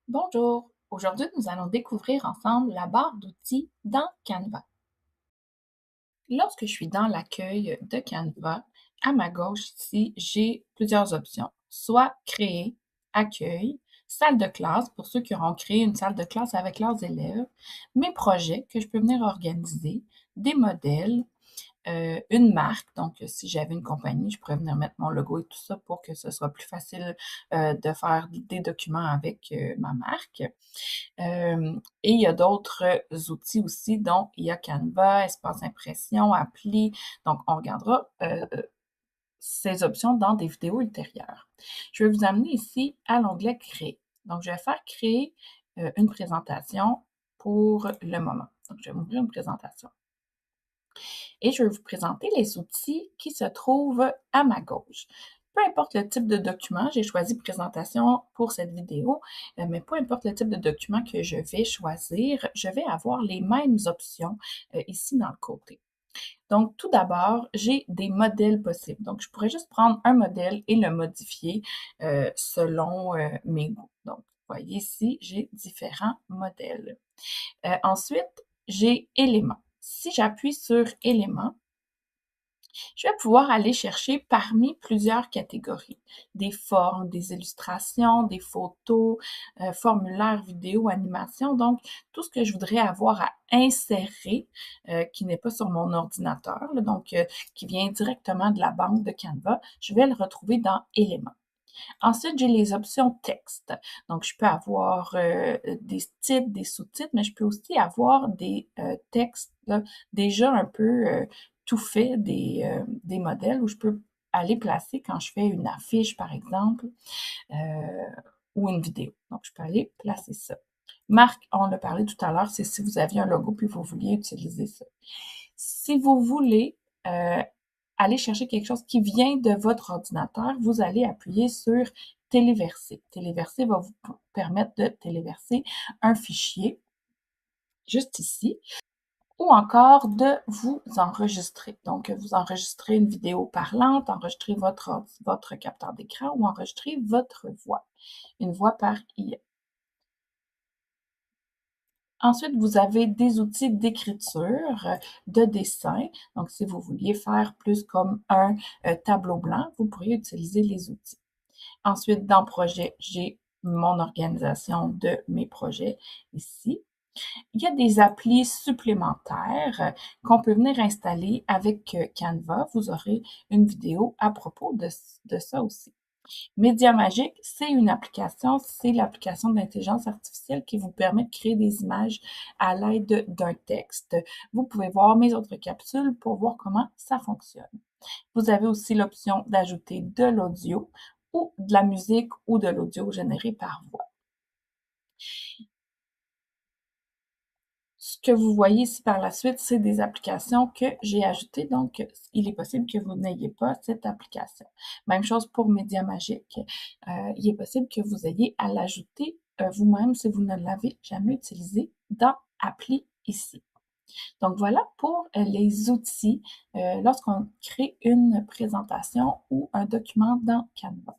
Bonjour, aujourd'hui nous allons découvrir ensemble la barre d'outils dans Canva. Lorsque je suis dans l'accueil de Canva, à ma gauche ici, j'ai plusieurs options, soit créer, accueil, salle de classe pour ceux qui auront créé une salle de classe avec leurs élèves, mes projets que je peux venir organiser, des modèles, une marque. Donc, si j'avais une compagnie, je pourrais venir mettre mon logo et tout ça pour que ce soit plus facile, de faire des documents avec, ma marque. Et il y a d'autres outils aussi, dont il y a Canva, Espace Impression, Appli. Donc, on regardera, ces options dans des vidéos ultérieures. Je vais vous amener ici à l'onglet Créer. Donc, je vais faire créer, une présentation pour le moment. Donc, je vais m'ouvrir une présentation et je vais vous présenter les outils qui se trouvent à ma gauche. Peu importe le type de document, j'ai choisi présentation pour cette vidéo, mais peu importe le type de document que je vais choisir, je vais avoir les mêmes options ici dans le côté. Donc, tout d'abord, j'ai des modèles possibles. Donc, je pourrais juste prendre un modèle et le modifier selon mes goûts. Donc, vous voyez ici, j'ai différents modèles. Ensuite, j'ai éléments. Si j'appuie sur éléments, je vais pouvoir aller chercher parmi plusieurs catégories, des formes, des illustrations, des photos, formulaires, vidéos, animations. Donc, tout ce que je voudrais avoir à insérer, qui n'est pas sur mon ordinateur, là, donc qui vient directement de la banque de Canva, je vais le retrouver dans Éléments. Ensuite, j'ai les options texte. Donc, je peux avoir des titres, des sous-titres, mais je peux aussi avoir des textes là, déjà un peu tout faits, des modèles où je peux aller placer quand je fais une affiche, par exemple, ou une vidéo. Donc, je peux aller placer ça. Marque, on l'a parlé tout à l'heure, c'est si vous aviez un logo puis vous vouliez utiliser ça. Si vous voulez aller chercher quelque chose qui vient de votre ordinateur, vous allez appuyer sur téléverser. Téléverser va vous permettre de téléverser un fichier juste ici ou encore de vous enregistrer. Donc, vous enregistrez une vidéo parlante, enregistrez votre capteur d'écran ou enregistrez votre voix, une voix par IA. Ensuite, vous avez des outils d'écriture, de dessin. Donc, si vous vouliez faire plus comme un tableau blanc, vous pourriez utiliser les outils. Ensuite, dans Projet, j'ai mon organisation de mes projets ici. Il y a des applis supplémentaires qu'on peut venir installer avec Canva. Vous aurez une vidéo à propos de ça aussi. Média Magique, c'est une application, c'est l'application d'intelligence artificielle qui vous permet de créer des images à l'aide d'un texte. Vous pouvez voir mes autres capsules pour voir comment ça fonctionne. Vous avez aussi l'option d'ajouter de l'audio ou de la musique ou de l'audio généré par voix. Ce que vous voyez ici par la suite, c'est des applications que j'ai ajoutées, donc il est possible que vous n'ayez pas cette application. Même chose pour Média Magique. Il est possible que vous ayez à l'ajouter vous-même si vous ne l'avez jamais utilisé dans Appli ici. Donc voilà pour les outils lorsqu'on crée une présentation ou un document dans Canva.